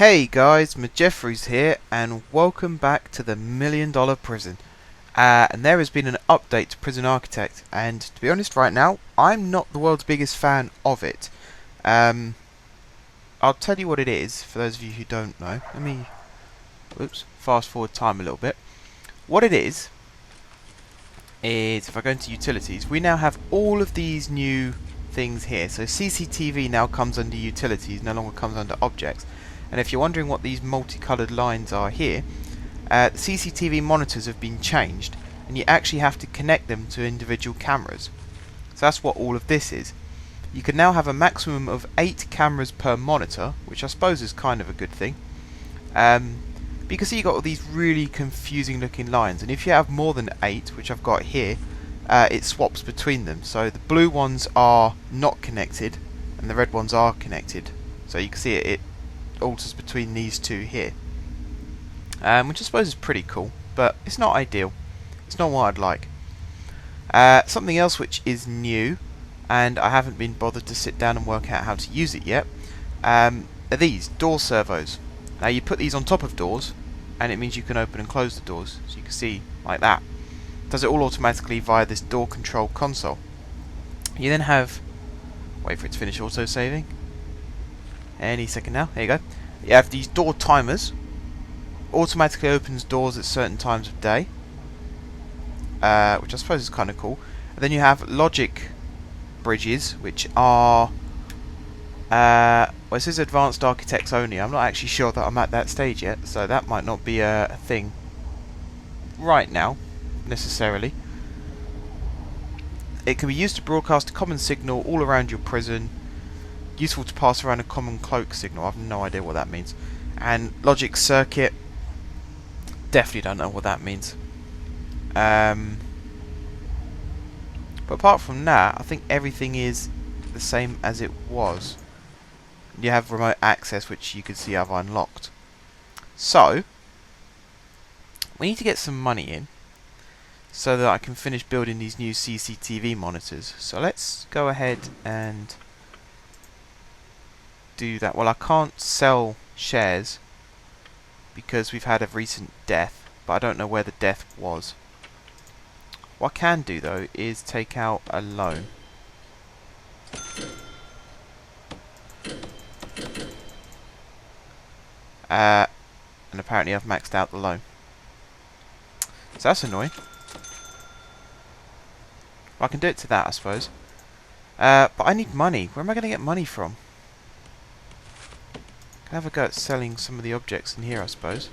Hey guys, Jeffries here, and welcome back to the $1 Million Prison. And there has been an update to Prison Architect, and to be honest, right now, I'm not the world's biggest fan of it. I'll tell you what it is, for those of you who don't know. Let me, fast forward time a little bit. What it is, if I go into Utilities, we now have all of these new things here. So CCTV now comes under Utilities, no longer comes under Objects. And if you're wondering what these multicoloured lines are here, the CCTV monitors have been changed, and you actually have to connect them to individual cameras. So that's what all of this is. You can now have a maximum of 8 cameras per monitor, which I suppose is kind of a good thing. But you can see you've got all these really confusing looking lines, and if you have more than 8, which I've got here, it swaps between them. So the blue ones are not connected, and the red ones are connected. So you can see it alters between these two here, which I suppose is pretty cool, but it's not ideal. It's not what I'd like. Something else which is new, and I haven't been bothered to sit down and work out how to use it yet, are these door servos. Now you put these on top of doors, and it means you can open and close the doors, so you can see like that. It does it all automatically via this door control console. You then have, wait for it to finish auto-saving. Any second now. There you go. You have these door timers. Automatically opens doors at certain times of day, which I suppose is kind of cool. And then you have logic bridges, which are well, this is advanced architects only. I'm not actually sure that I'm at that stage yet, so that might not be a thing right now necessarily. It can be used to broadcast a common signal all around your prison. Useful to pass around a common cloak signal. I have no idea what that means. And logic circuit, definitely don't know what that means. But apart from that, I think everything is the same as it was. You have remote access, which you can see I've unlocked. So we need to get some money in so that I can finish building these new CCTV monitors. So let's go ahead and do that. Well, I can't sell shares because we've had a recent death, but I don't know where the death was. What I can do though is take out a loan. And apparently I've maxed out the loan. So that's annoying. Well, I can do it to that, I suppose. But I need money. Where am I going to get money from? Have a go at selling some of the objects in here, I suppose.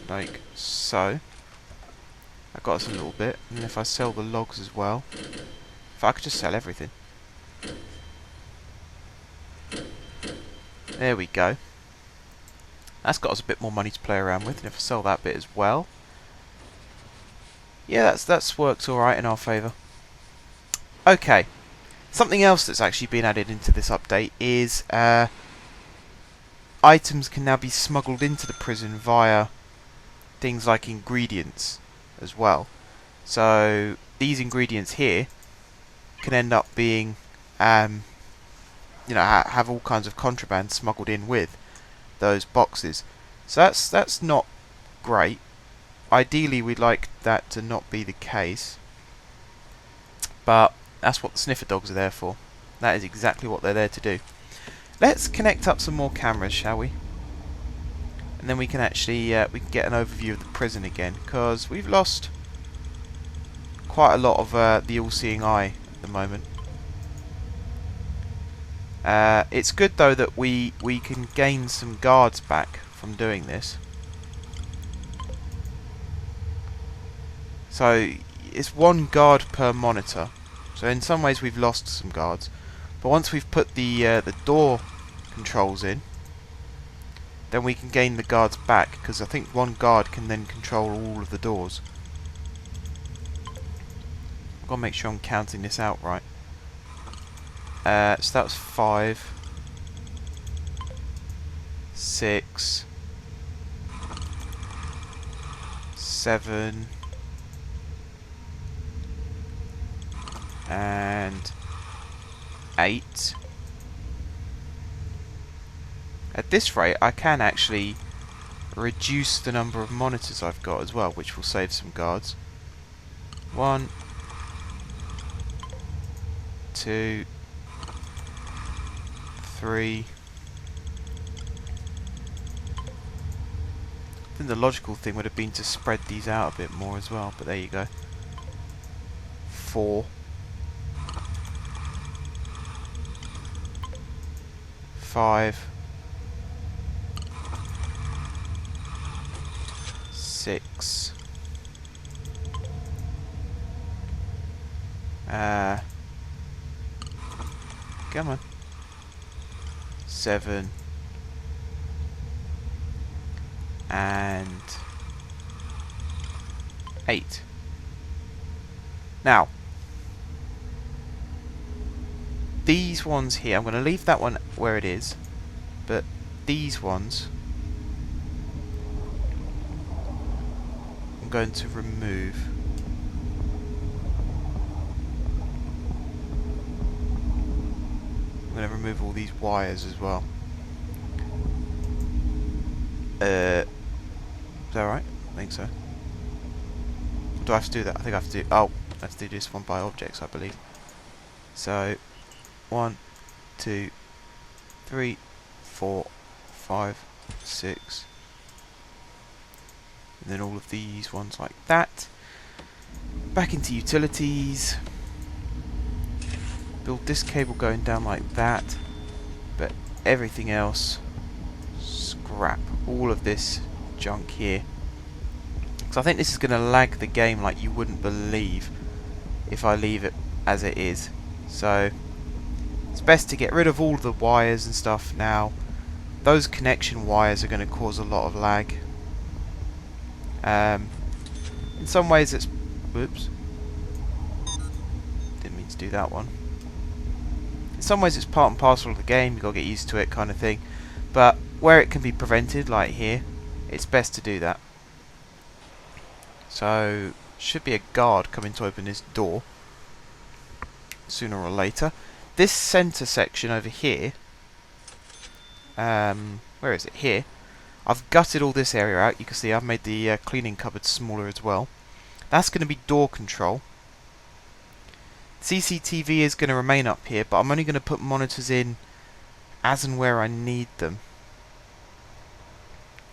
Like so. I got us a little bit, and if I sell the logs as well, if I could just sell everything. There we go. That's got us a bit more money to play around with, and if I sell that bit as well, yeah, that's worked all right in our favour. Okay. Something else that's actually been added into this update is items can now be smuggled into the prison via things like ingredients as well. So these ingredients here can end up being, you know, have all kinds of contraband smuggled in with those boxes. So that's not great. Ideally, we'd like that to not be the case, but that's what the sniffer dogs are there for. That is exactly what they're there to do. Let's connect up some more cameras, shall we? And then we can actually we can get an overview of the prison again, because we've lost quite a lot of the all-seeing eye at the moment. It's good though that we can gain some guards back from doing this. So it's 1 guard per monitor. So in some ways we've lost some guards, but once we've put the door controls in, then we can gain the guards back, because I think 1 guard can then control all of the doors. I've got to make sure I'm counting this out right. So that was 5, 6, 7, and 8. At this rate, I can actually reduce the number of monitors I've got as well, which will save some guards. 1, 2, 3. I think the logical thing would have been to spread these out a bit more as well, but there you go. 4. 5. 6. Come on. 7. And 8. Now, these ones here, I'm going to leave that one where it is, but these ones I'm going to remove. I'm going to remove all these wires as well. Is that right? I think so. Or do I have to do that? I think I have to do... Oh, I have to do this one by objects, I believe. So, 1, 2, 3, 4, 5, 6. And then all of these ones like that. Back into utilities. Build this cable going down like that. But everything else, scrap. All of this junk here. So I think this is going to lag the game like you wouldn't believe if I leave it as it is. So it's best to get rid of all the wires and stuff now. Those connection wires are going to cause a lot of lag. In some ways it's... Whoops. Didn't mean to do that one. In some ways it's part and parcel of the game, you've got to get used to it kind of thing. But where it can be prevented, like here, it's best to do that. So, should be a guard coming to open this door sooner or later. This centre section over here, where is it? Here. I've gutted all this area out. You can see I've made the cleaning cupboard smaller as well. That's going to be door control. CCTV is going to remain up here, but I'm only going to put monitors in as and where I need them.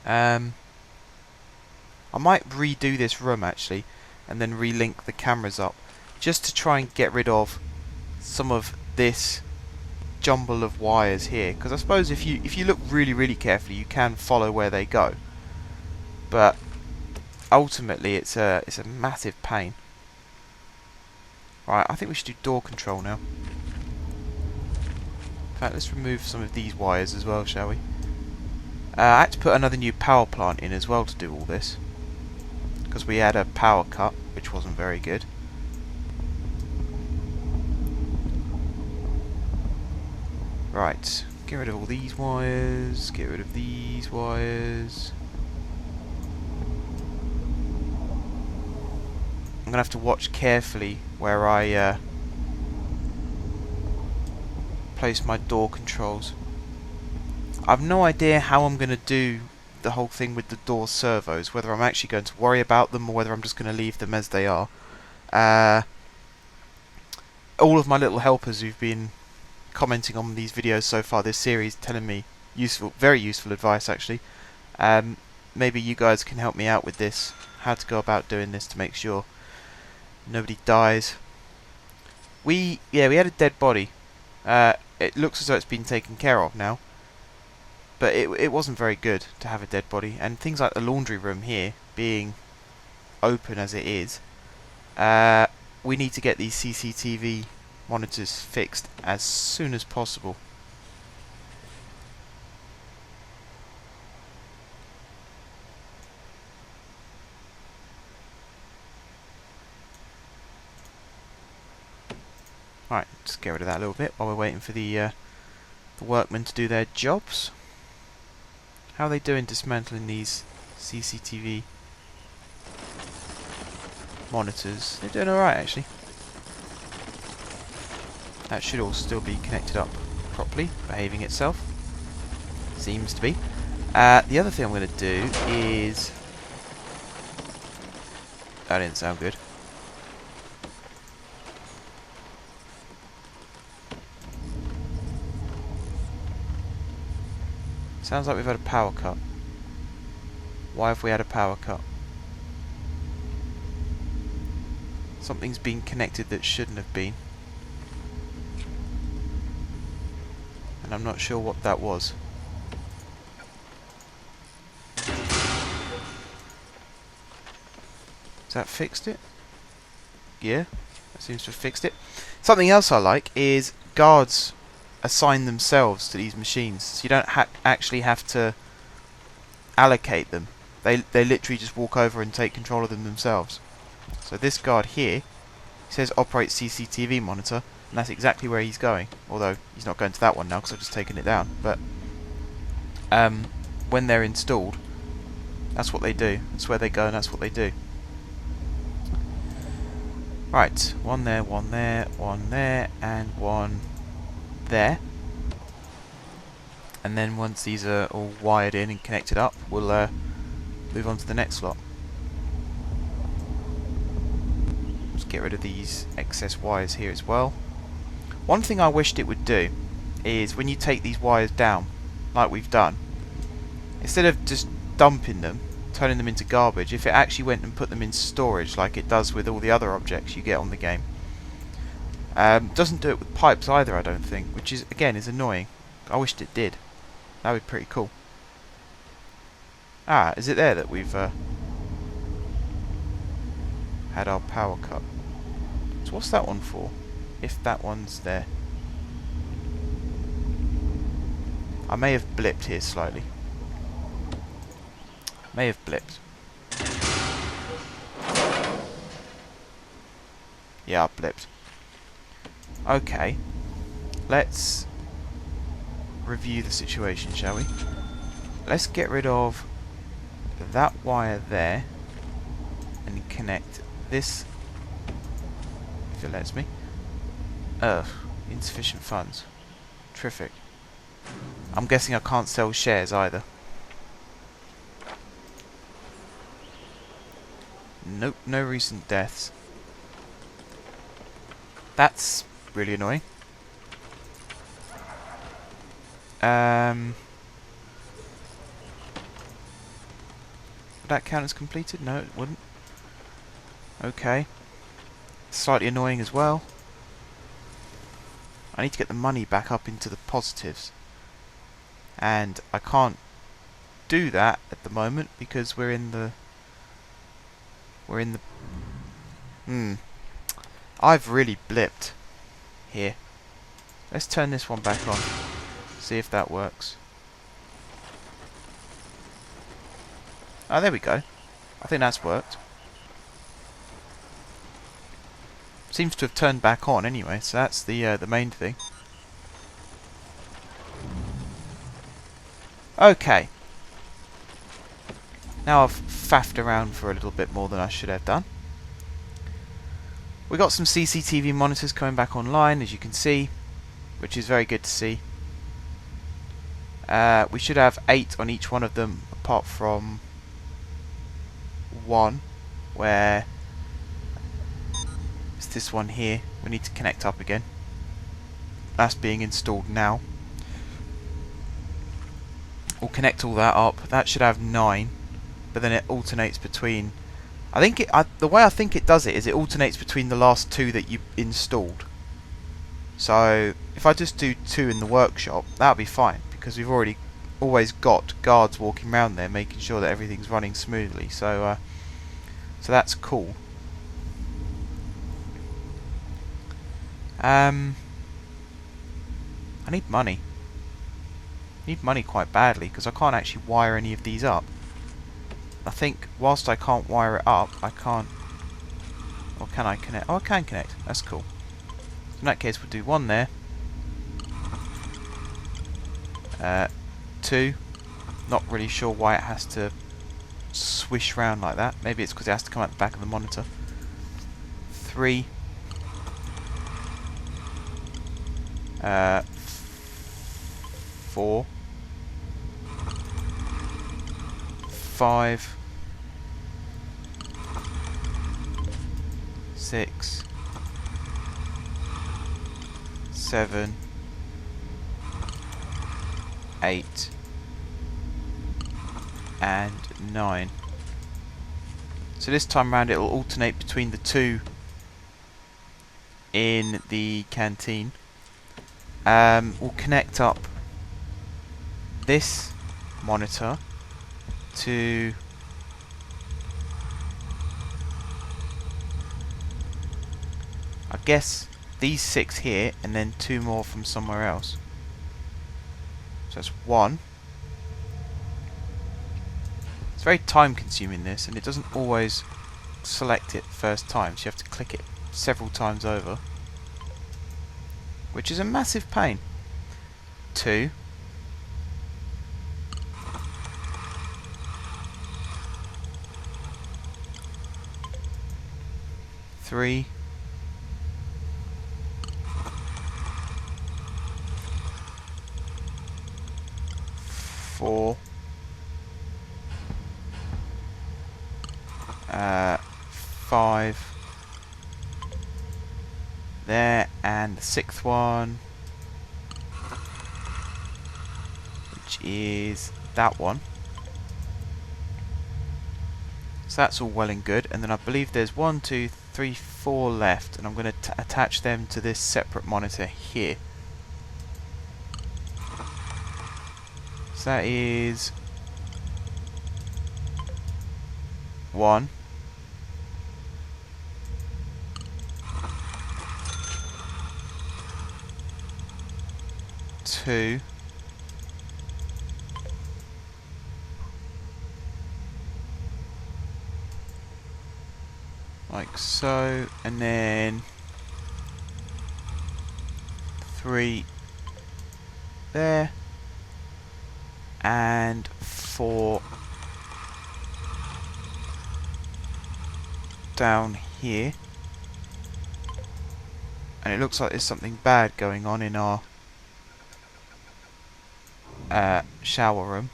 I might redo this room actually, and then relink the cameras up, just to try and get rid of some of this jumble of wires here. Because I suppose if you look really carefully, you can follow where they go. But ultimately, it's a massive pain. Right, I think we should do door control now. In fact, let's remove some of these wires as well, shall we? I had to put another new power plant in as well to do all this, because we had a power cut, which wasn't very good. Right, get rid of all these wires, get rid of these wires. I'm going to have to watch carefully where I place my door controls. I've no idea how I'm going to do the whole thing with the door servos, whether I'm actually going to worry about them or whether I'm just going to leave them as they are. All of my little helpers who've been commenting on these videos so far this series, telling me very useful advice actually. Maybe you guys can help me out with this, how to go about doing this to make sure nobody dies. We had a dead body. It looks as though it's been taken care of now, but it wasn't very good to have a dead body. And things like the laundry room here being open as it is, we need to get these CCTV monitors fixed as soon as possible. Right, just get rid of that a little bit while we're waiting for the workmen to do their jobs. How are they doing dismantling these CCTV monitors? They're doing alright actually. That should all still be connected up properly, behaving itself. Seems to be. The other thing I'm going to do is... That didn't sound good. Sounds like we've had a power cut. Why have we had a power cut? Something's been connected that shouldn't have been. And I'm not sure what that was. Has that fixed it? Yeah, that seems to have fixed it. Something else I like is guards assign themselves to these machines, so you don't actually have to allocate them. They literally just walk over and take control of them themselves. So this guard here, he says operate CCTV monitor, and that's exactly where he's going. Although he's not going to that one now because I've just taken it down. But when they're installed, that's what they do. That's where they go, and that's what they do. Right, one there, one there, one there, and one there. And then once these are all wired in and connected up, we'll move on to the next lot. Let's get rid of these excess wires here as well. One thing I wished it would do is when you take these wires down, like we've done, instead of just dumping them, turning them into garbage, if it actually went and put them in storage like it does with all the other objects you get on the game. Doesn't do it with pipes either, I don't think, which is again is annoying. I wished it did. That would be pretty cool. Ah, is it there that we've had our power cut? So what's that one for? If that one's there. I may have blipped here slightly. May have blipped. Yeah, I blipped. Okay. Let's review the situation, shall we? Let's get rid of that wire there and connect this, if it lets me. Ugh, insufficient funds. Terrific. I'm guessing I can't sell shares either. Nope, no recent deaths. That's really annoying. Would that count as completed? No, it wouldn't. Okay. Slightly annoying as well. I need to get the money back up into the positives. And I can't do that at the moment because we're in the... I've really blipped here. Let's turn this one back on. See if that works. Oh, there we go. I think that's worked. Seems to have turned back on anyway, so that's the main thing. Okay. Now I've faffed around for a little bit more than I should have done. We got some CCTV monitors coming back online, as you can see, which is very good to see. We should have 8 on each one of them, apart from one, where it's this one here. We need to connect up again. That's being installed now. We'll connect all that up. That should have 9, but then it alternates between. I think the way I think it does it is it alternates between the last 2 that you installed. So if I just do 2 in the workshop, that'll be fine because we've always got guards walking around there making sure that everything's running smoothly. So so that's cool. I need money. I need money quite badly because I can't actually wire any of these up. I think whilst I can't wire it up, I can't... Or can I connect? Oh, I can connect. That's cool. In that case, we'll do 1 there. 2. Not really sure why it has to swish round like that. Maybe it's because it has to come out the back of the monitor. 3. 4, 5, 6, 7, 8, and 9. So this time round it will alternate between the two in the canteen. We'll connect up this monitor to I guess these 6 here, and then 2 more from somewhere else. So that's 1. It's very time consuming this, and it doesn't always select it first time, so you have to click it several times over, which is a massive pain. 2. 3. 4. 5. There, and the 6th one, which is that one. So that's all well and good, and then I believe there's 1, 2, 3, 4 left, and I'm going to attach them to this separate monitor here. So that is 1, 2, 'like so, and then 3 there, and 4 down here. And it looks like there's something bad going on in our shower room.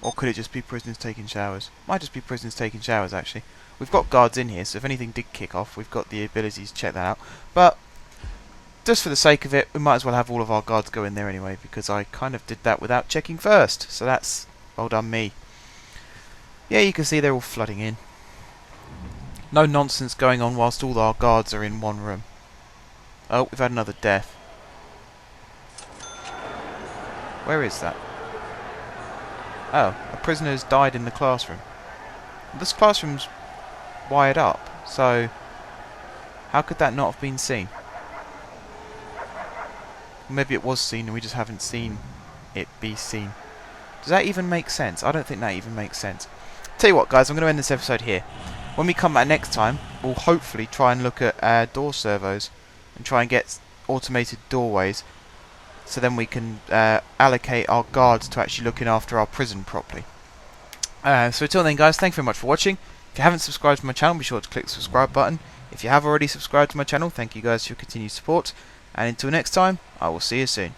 Or could it just be prisoners taking showers? Might just be prisoners taking showers, actually. We've got guards in here, so if anything did kick off, we've got the ability to check that out. But just for the sake of it, we might as well have all of our guards go in there anyway, because I kind of did that without checking first. So that's well done me. Yeah, you can see they're all flooding in. No nonsense going on whilst all our guards are in one room. Oh, we've had another death. Where is that? Oh, a prisoner has died in the classroom. This classroom's wired up, so how could that not have been seen? Maybe it was seen and we just haven't seen it be seen. Does that even make sense? I don't think that even makes sense. Tell you what, guys, I'm going to end this episode here. When we come back next time, we'll hopefully try and look at door servos and try and get automated doorways, so then we can allocate our guards to actually looking after our prison properly. So until then, guys, thank you very much for watching. If you haven't subscribed to my channel, be sure to click the subscribe button. If you have already subscribed to my channel, thank you guys for your continued support. And until next time, I will see you soon.